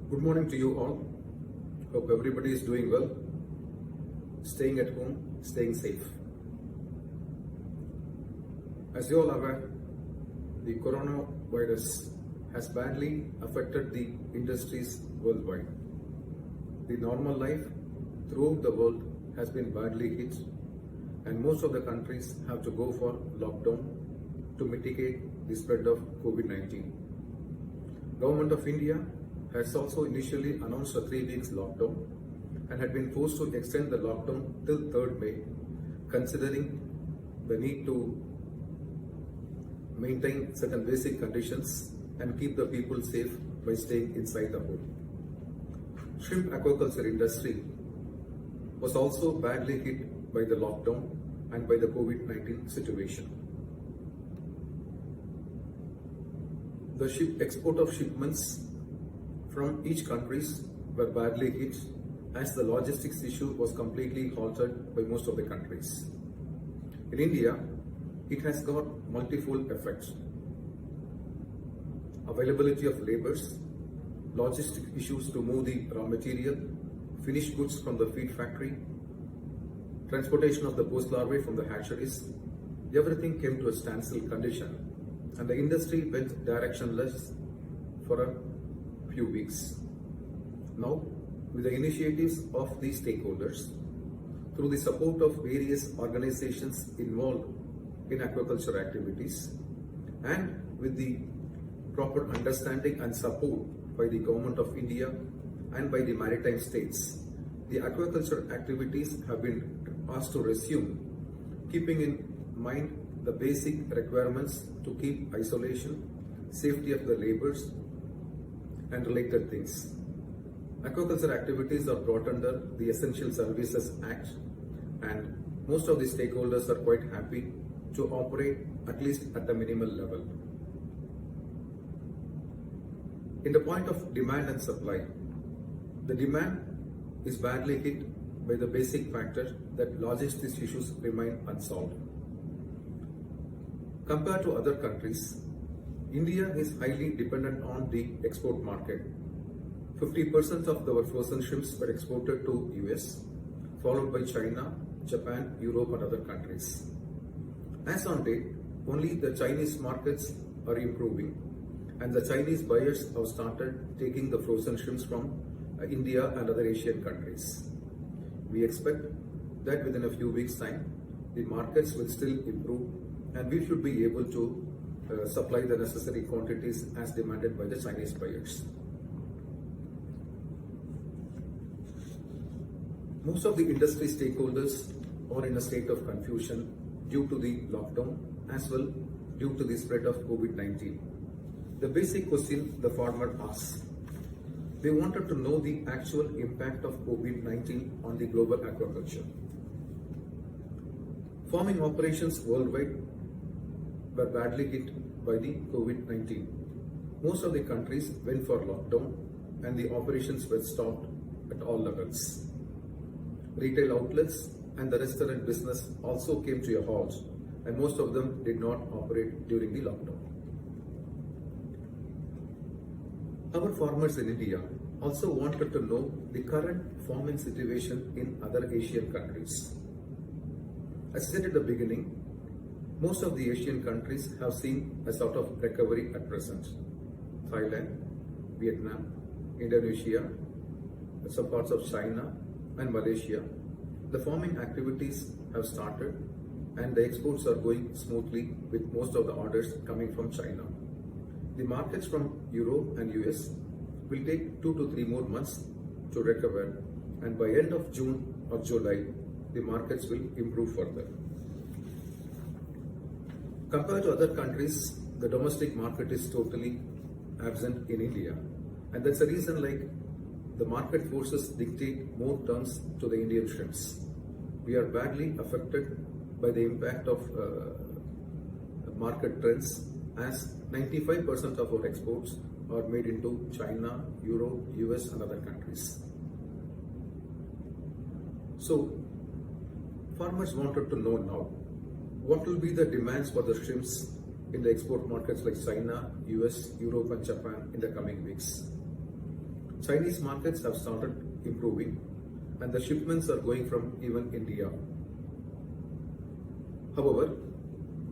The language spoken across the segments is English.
Good morning to you all. Hope everybody is doing well, staying at home, staying safe. As you all are aware, the coronavirus has badly affected the industries worldwide. The normal life throughout the world has been badly hit, and most of the countries have to go for lockdown to mitigate the spread of COVID-19. Government of India has also initially announced a 3 weeks lockdown and had been forced to extend the lockdown till 3rd May, considering the need to maintain certain basic conditions and keep the people safe by staying inside the home. Shrimp aquaculture industry was also badly hit by the lockdown and by the COVID-19 situation. The export of shipments from each countries were badly hit as the logistics issue was completely halted by most of the countries. In India, it has got multifold effects. Availability of laborers, logistic issues to move the raw material, finished goods from the feed factory, transportation of the post larvae from the hatcheries, everything came to a standstill condition and the industry went directionless for a few weeks. Now, with the initiatives of these stakeholders, through the support of various organizations involved in aquaculture activities, and with the proper understanding and support by the Government of India and by the maritime states, the aquaculture activities have been asked to resume, keeping in mind the basic requirements to keep isolation, safety of the laborers, and related things. Aquaculture activities are brought under the Essential Services Act, and most of the stakeholders are quite happy to operate at least at the minimal level. In the point of demand and supply, the demand is badly hit by the basic factor that logistics issues remain unsolved. Compared to other countries, India is highly dependent on the export market. 50% of our frozen shrimps were exported to US, followed by China, Japan, Europe and other countries. As on date, only the Chinese markets are improving and the Chinese buyers have started taking the frozen shrimps from India and other Asian countries. We expect that within a few weeks' time, the markets will still improve and we should be able to supply the necessary quantities as demanded by the Chinese buyers. Most of the industry stakeholders are in a state of confusion due to the lockdown as well due to the spread of COVID-19. The basic question the farmer asks, they wanted to know the actual impact of COVID-19 on the global aquaculture. Farming operations worldwide were badly hit by the COVID-19. Most of the countries went for lockdown and the operations were stopped at all levels. Retail outlets and the restaurant business also came to a halt and most of them did not operate during the lockdown. Our farmers in India also wanted to know the current farming situation in other Asian countries. As I said at the beginning, most of the Asian countries have seen a sort of recovery at present. Thailand, Vietnam, Indonesia, some parts of China and Malaysia. The farming activities have started and the exports are going smoothly with most of the orders coming from China. The markets from Europe and US will take 2 to 3 more months to recover and by end of June or July, the markets will improve further. Compared to other countries, the domestic market is totally absent in India. And that's the reason the market forces dictate more terms to the Indian shrimps. We are badly affected by the impact of market trends as 95% of our exports are made into China, Europe, US and other countries. So, farmers wanted to know now what will be the demands for the shrimps in the export markets like China, US, Europe and Japan in the coming weeks. Chinese markets have started improving and the shipments are going from even India. However,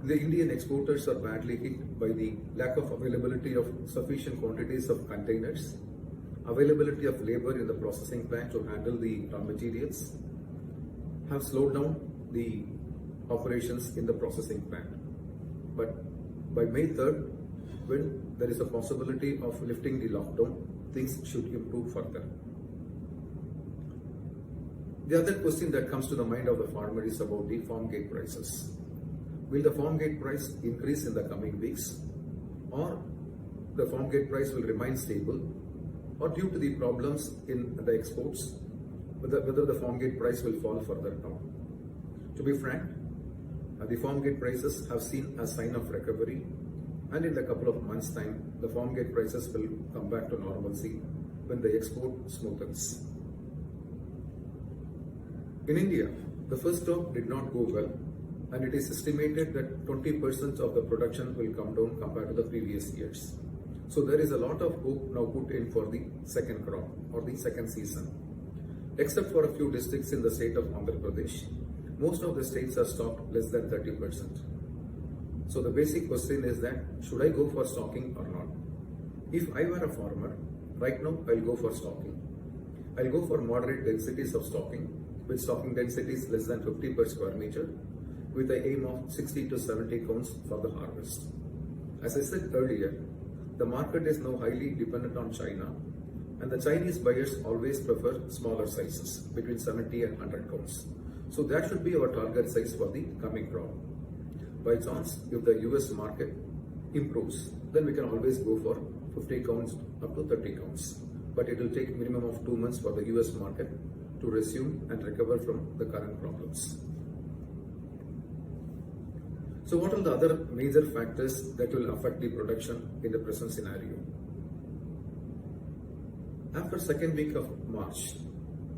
the Indian exporters are badly hit by the lack of availability of sufficient quantities of containers, availability of labor in the processing plant to handle the raw materials, have slowed down the operations in the processing plant. But by May 3rd, when there is a possibility of lifting the lockdown, things should improve further. The other question that comes to the mind of the farmer is about the farm gate prices. Will the farm gate price increase in the coming weeks, or the farm gate price will remain stable, or due to the problems in the exports, whether the farm gate price will fall further down? To be frank, the farm gate prices have seen a sign of recovery, and in a couple of months' time, the farm gate prices will come back to normalcy when the export smoothens. In India, the first crop did not go well, and it is estimated that 20% of the production will come down compared to the previous years. So there is a lot of hope now put in for the second crop or the second season. Except for a few districts in the state of Andhra Pradesh, most of the states are stocked less than 30%. So the basic question is that, should I go for stocking or not? If I were a farmer, right now I'll go for stocking. I'll go for moderate densities of stocking, with stocking densities less than 50 per square meter, with the aim of 60 to 70 counts for the harvest. As I said earlier, the market is now highly dependent on China, and the Chinese buyers always prefer smaller sizes, between 70 and 100 counts. So that should be our target size for the coming crop. By chance, if the US market improves, then we can always go for 50 counts up to 30 counts. But it will take minimum of 2 months for the US market to resume and recover from the current problems. So what are the other major factors that will affect the production in the present scenario? After second week of March,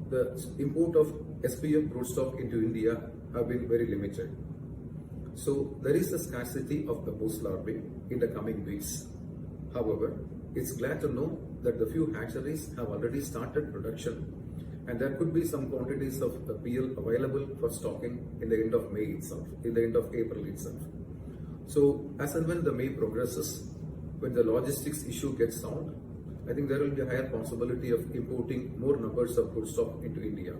the import of SPF broodstock into India have been very limited. So there is a scarcity of the post larvae in the coming weeks. However, it's glad to know that the few hatcheries have already started production, and there could be some quantities of PL available for stocking in the end of May itself, in the end of April itself. So as and when the May progresses, when the logistics issue gets solved, I think there will be a higher possibility of importing more numbers of broodstock into India.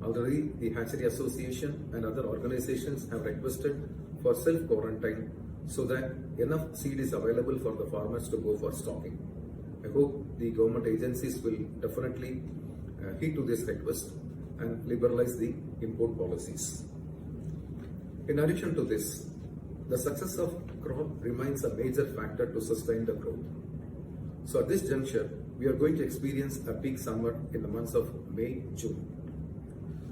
Already, the Hatchery Association and other organizations have requested for self-quarantine so that enough seed is available for the farmers to go for stocking. I hope the government agencies will definitely heed to this request and liberalize the import policies. In addition to this, the success of crop remains a major factor to sustain the growth. So at this juncture, we are going to experience a peak summer in the months of May, June.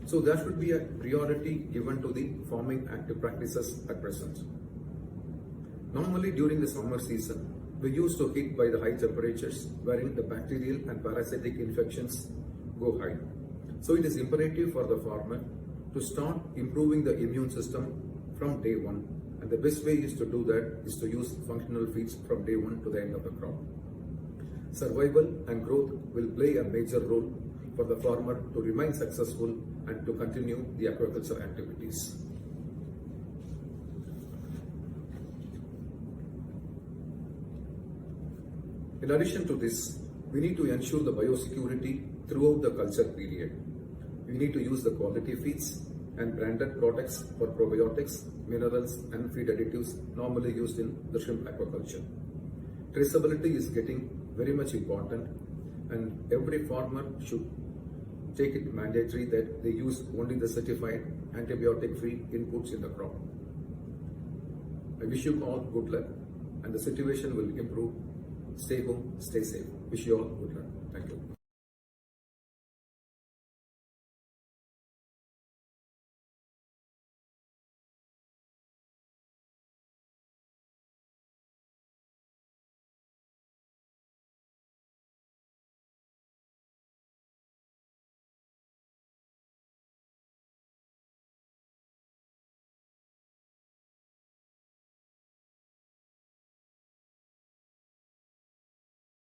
So there should be a priority given to the farming active practices at present. Normally during the summer season, we used to hit by the high temperatures wherein the bacterial and parasitic infections go high. So it is imperative for the farmer to start improving the immune system from day one. And the best way is to do that is to use functional feeds from day one to the end of the crop. Survival and growth will play a major role for the farmer to remain successful and to continue the aquaculture activities. In addition to this, we need to ensure the biosecurity throughout the culture period. We need to use the quality feeds and branded products for probiotics, minerals and feed additives normally used in the shrimp aquaculture. Traceability is getting very much important, and every farmer should take it mandatory that they use only the certified antibiotic-free inputs in the crop. I wish you all good luck, and the situation will improve. Stay home, stay safe. Wish you all good luck. Thank you.